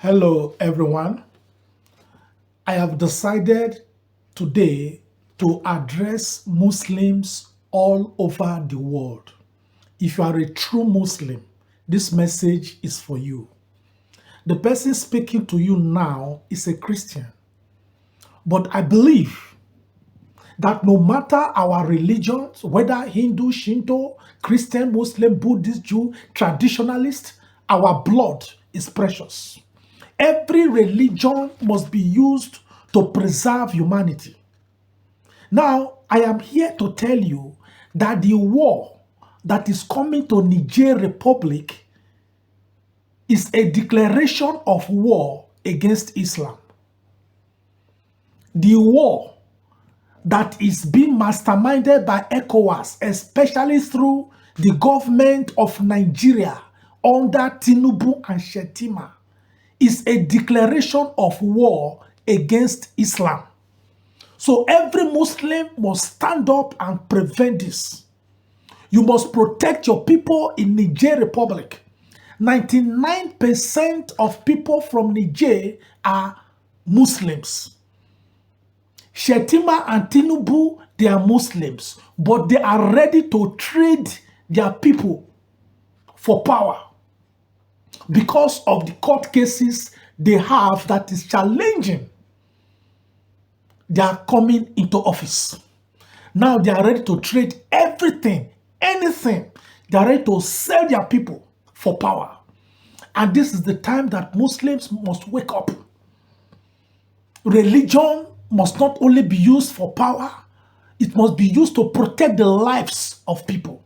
Hello, everyone. I have decided today to address Muslims all over the world. If you are a true Muslim, this message is for you. The person speaking to you now is a Christian, but I believe that no matter our religions, whether Hindu, Shinto, Christian, Muslim, Buddhist, Jew, traditionalist, our blood is precious. Every religion must be used to preserve humanity. Now, I am here to tell you that the war that is coming to Niger Republic is a declaration of war against Islam. The war that is being masterminded by ECOWAS, especially through the government of Nigeria under Tinubu and Shetima, is a declaration of war against Islam. So every Muslim must stand up and prevent this. You must protect your people in Niger Republic. 99% of people from Niger are Muslims. Shetima and Tinubu, they are Muslims, but they are ready to trade their people for power because of the court cases they have that is challenging their coming into office. Now they are ready to trade everything, anything. They are ready to sell their people for power. And this is the time that Muslims must wake up. Religion must not only be used for power, it must be used to protect the lives of people.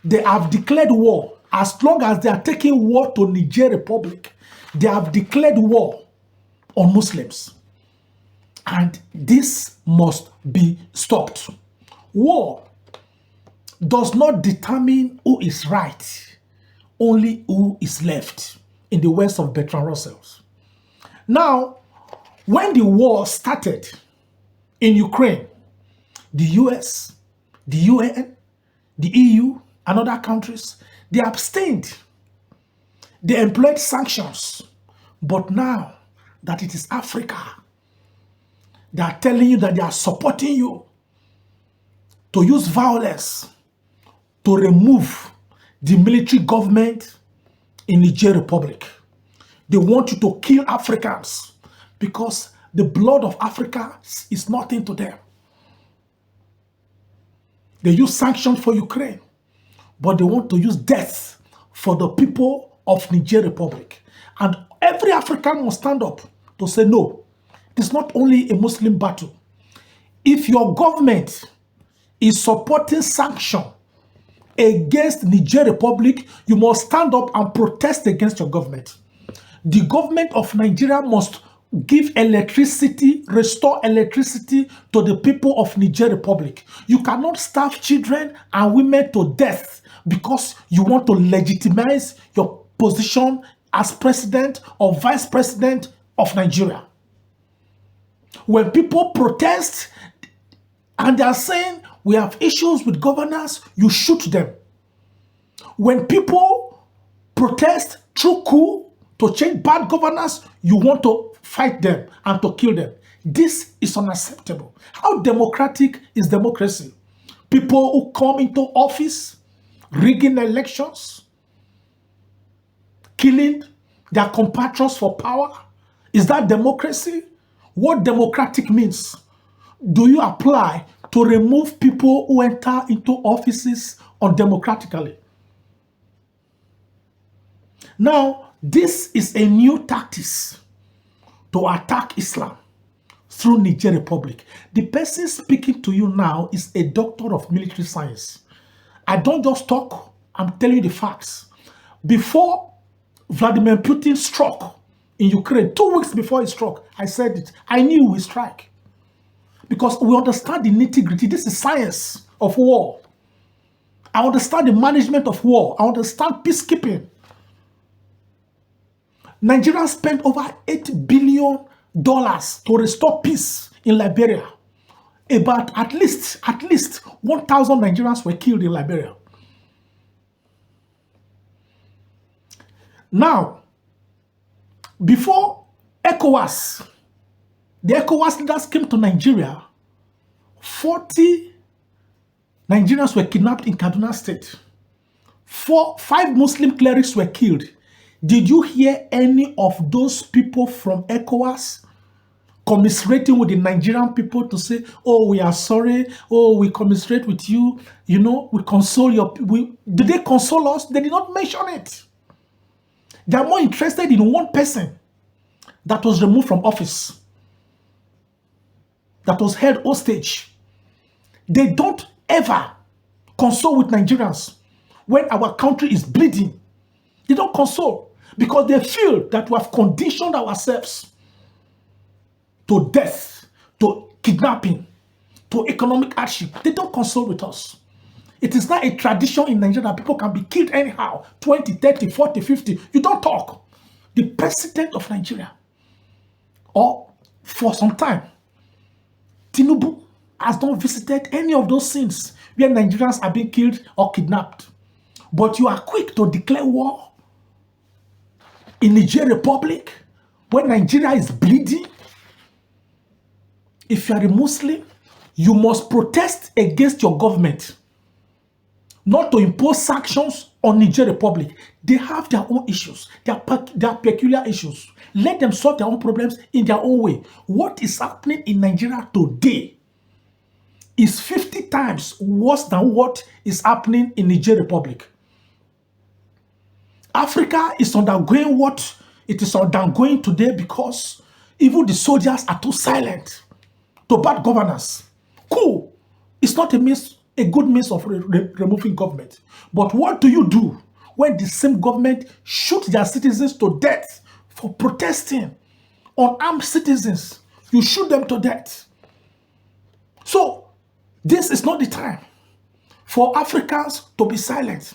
They have declared war. As long as they are taking war to Niger Republic, they have declared war on Muslims. And this must be stopped. War does not determine who is right, only who is left, in the words of Bertrand Russell. Now, when the war started in Ukraine, the US, the UN, the EU, and other countries, they abstained. They employed sanctions. But now that it is Africa, they are telling you that they are supporting you to use violence to remove the military government in Niger Republic. They want you to kill Africans because the blood of Africa is nothing to them. They use sanctions for Ukraine, but they want to use death for the people of Niger Republic. And every African must stand up to say, no, it's not only a Muslim battle. If your government is supporting sanction against Niger Republic, you must stand up and protest against your government. The government of Nigeria must give electricity, restore electricity to the people of Niger Republic. You cannot starve children and women to death because you want to legitimize your position as president or vice president of Nigeria. When people protest and they are saying we have issues with governors, you shoot them. When people protest through coup to change bad governors, you want to fight them and to kill them. This is unacceptable. How democratic is democracy? People who come into office, rigging elections, killing their compatriots for power. Is that democracy? What democratic means? Do you apply to remove people who enter into offices undemocratically? Now, this is a new tactic to attack Islam through Niger Republic. The person speaking to you now is a doctor of military science. I don't just talk, I'm telling you the facts. Before Vladimir Putin struck in Ukraine, 2 weeks before he struck, I said it. I knew he would strike. Because we understand the nitty-gritty. This is science of war. I understand the management of war. I understand peacekeeping. Nigeria spent over $8 billion to restore peace in Liberia. About at least 1,000 Nigerians were killed in Liberia. Now, Before ECOWAS, the ECOWAS leaders came to Nigeria, 40 Nigerians were kidnapped in Kaduna State. 5 Muslim clerics were killed. Did you hear any of those people from ECOWAS commiserating with the Nigerian people to say, oh, we are sorry, oh, we commiserate with you, you know, we console your... Did they console us? They did not mention it. They are more interested in one person that was removed from office, that was held hostage. They don't ever console with Nigerians when our country is bleeding. They don't console because they feel that we have conditioned ourselves to death, to kidnapping, to economic hardship. They don't console with us. It is not a tradition in Nigeria that people can be killed anyhow. 20, 30, 40, 50. You don't talk. The president of Nigeria, or for some time, Tinubu has not visited any of those scenes where Nigerians are being killed or kidnapped. But you are quick to declare war in Niger Republic when Nigeria is bleeding. If you are a Muslim, you must protest against your government, not to impose sanctions on Niger Republic. They have their own issues, their peculiar issues. Let them solve their own problems in their own way. What is happening in Nigeria today is 50 times worse than what is happening in Niger Republic. Africa is undergoing what it is undergoing today because even the soldiers are too silent to bad governance. Coup is not a good means of removing government. But what do you do when the same government shoots their citizens to death for protesting? Unarmed citizens, you shoot them to death. So this is not the time for Africans to be silent.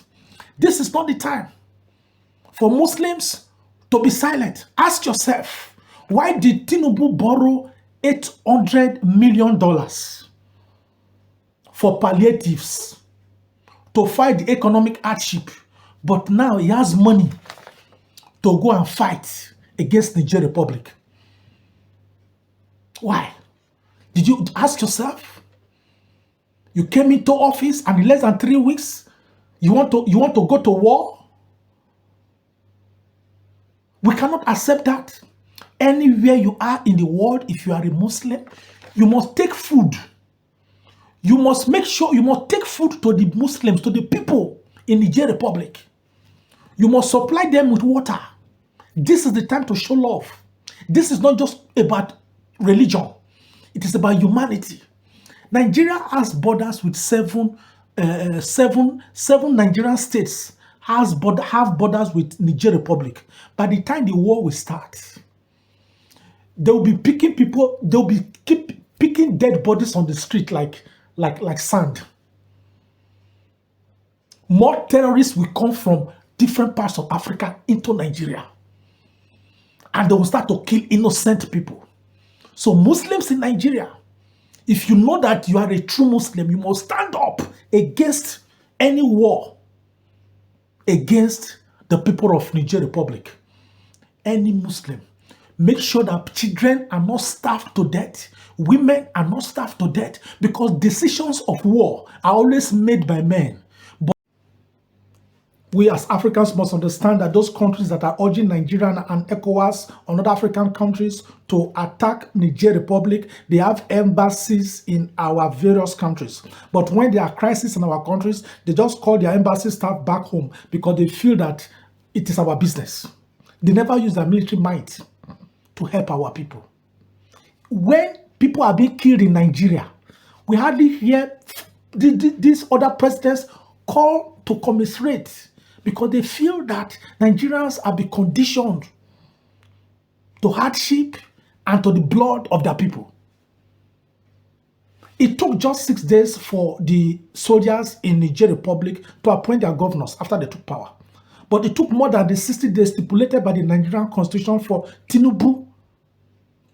This is not the time for Muslims to be silent. Ask yourself, why did Tinubu borrow $800 million for palliatives to fight the economic hardship, but now he has money to go and fight against Niger Republic? Why? Did you ask yourself? You came into office and in less than 3 weeks, you want to go to war? We cannot accept that. Anywhere you are in the world, if you are a Muslim, you must take food. You must make sure you must take food to the Muslims, to the people in Niger Republic. You must supply them with water. This is the time to show love. This is not just about religion. It is about humanity. Nigeria has borders with seven Nigerian states have borders with Niger Republic. By the time the war will start, they will be picking people. They will be picking dead bodies on the street like sand. More terrorists will come from different parts of Africa into Nigeria, and they will start to kill innocent people. So Muslims in Nigeria, if you know that you are a true Muslim, you must stand up against any war against the people of Niger Republic. Any Muslim, make sure that children are not starved to death, women are not starved to death, because decisions of war are always made by men. But we as Africans must understand that those countries that are urging Nigeria and ECOWAS and other African countries to attack Niger Republic, they have embassies in our various countries. But when there are crises in our countries, they just call their embassy staff back home because they feel that it is our business. They never use their military might to help our people. When people are being killed in Nigeria, we hardly hear these other presidents call to commiserate because they feel that Nigerians are being conditioned to hardship and to the blood of their people. It took just 6 days for the soldiers in Niger Republic to appoint their governors after they took power. But it took more than the 60 days stipulated by the Nigerian constitution for Tinubu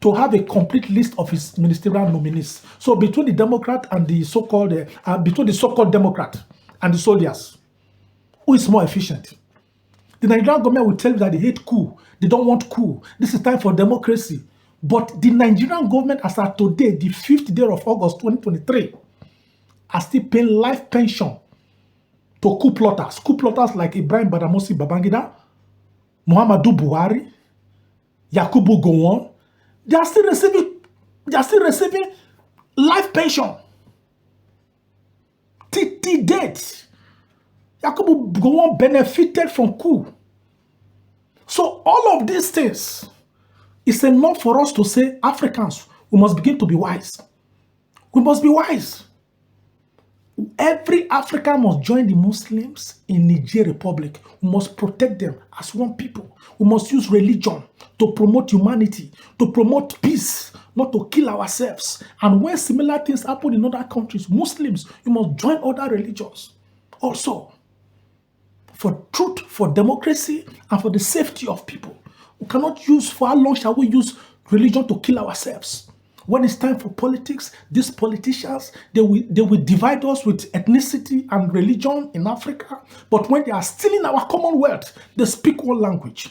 to have a complete list of his ministerial nominees. So between the Democrat and the so-called, between the so-called Democrat and the soldiers, who is more efficient? The Nigerian government will tell you that they hate coup. They don't want coup. This is time for democracy. But the Nigerian government, as of today, the 5th day of August 2023, are still paying life pension to coup plotters. Coup plotters like Ibrahim Badamasi Babangida, Muhammadu Buhari, Yakubu Gowon. They are still receiving life pension. Till date. Yakubu Gowon benefited from coup. So all of these things is enough for us to say, Africans, we must begin to be wise. We must be wise. Every African must join the Muslims in Niger Republic. We must protect them as one people. We must use religion to promote humanity, to promote peace, not to kill ourselves. And when similar things happen in other countries, Muslims, you must join other religions also. For truth, for democracy, and for the safety of people. We cannot use, for how long shall we use religion to kill ourselves? When it's time for politics, these politicians, they will divide us with ethnicity and religion in Africa. But when they are stealing our commonwealth, they speak one language.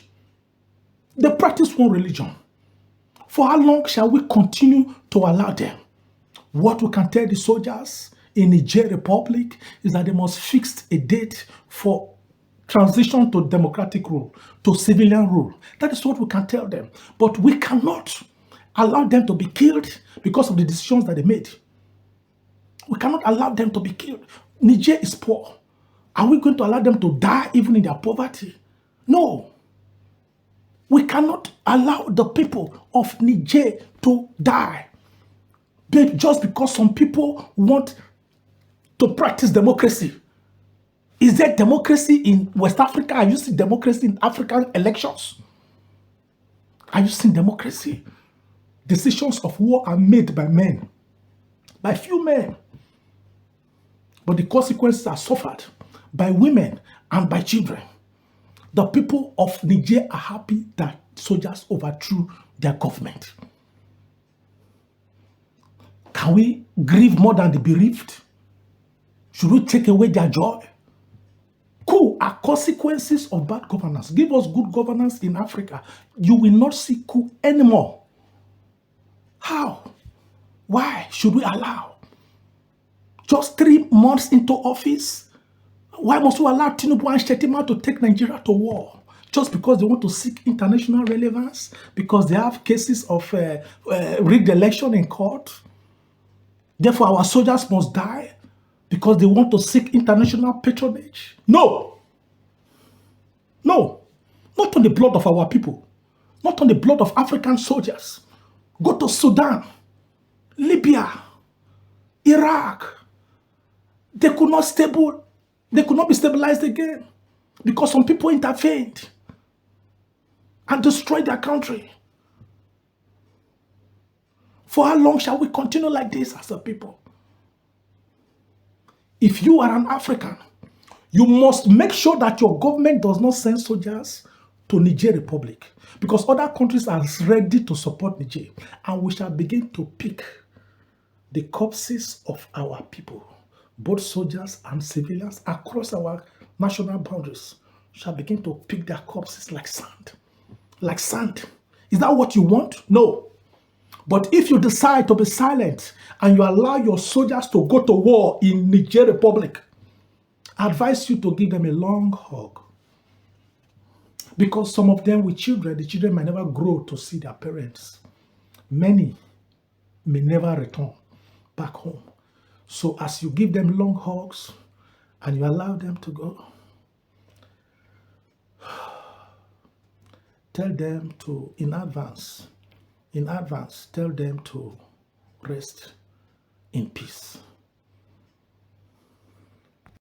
They practice one religion. For how long shall we continue to allow them? What we can tell the soldiers in Niger Republic is that they must fix a date for transition to democratic rule, to civilian rule. That is what we can tell them. But we cannot allow them to be killed because of the decisions that they made. We cannot allow them to be killed. Niger is poor. Are we going to allow them to die even in their poverty? No. We cannot allow the people of Niger to die just because some people want to practice democracy. Is there democracy in West Africa? Are you seeing democracy in African elections? Are you seeing democracy? Decisions of war are made by men, by few men. But the consequences are suffered by women and by children. The people of Niger are happy that soldiers overthrew their government. Can we grieve more than the bereaved? Should we take away their joy? Coup are consequences of bad governance. Give us good governance in Africa. You will not see coup anymore. How? Why should we allow? Just 3 months into office, why must we allow Tinubu and Shetima to take Nigeria to war? Just because they want to seek international relevance? Because they have cases of rigged election in court? Therefore, our soldiers must die? Because they want to seek international patronage? No. No. Not on the blood of our people. Not on the blood of African soldiers. Go to Sudan, Libya, Iraq. They could not be stabilized again because some people intervened and destroyed their country. For how long shall we continue like this as a people? If you are an African, you must make sure that your government does not send soldiers to Niger Republic, because other countries are ready to support Niger, and we shall begin to pick the corpses of our people, both soldiers and civilians across our national boundaries, shall begin to pick their corpses like sand. Like sand. Is that what you want? No. But if you decide to be silent and you allow your soldiers to go to war in Niger Republic, I advise you to give them a long hug. Because some of them with children, the children may never grow to see their parents. Many may never return back home. So as you give them long hugs and you allow them to go, tell them to, in advance, tell them to rest in peace.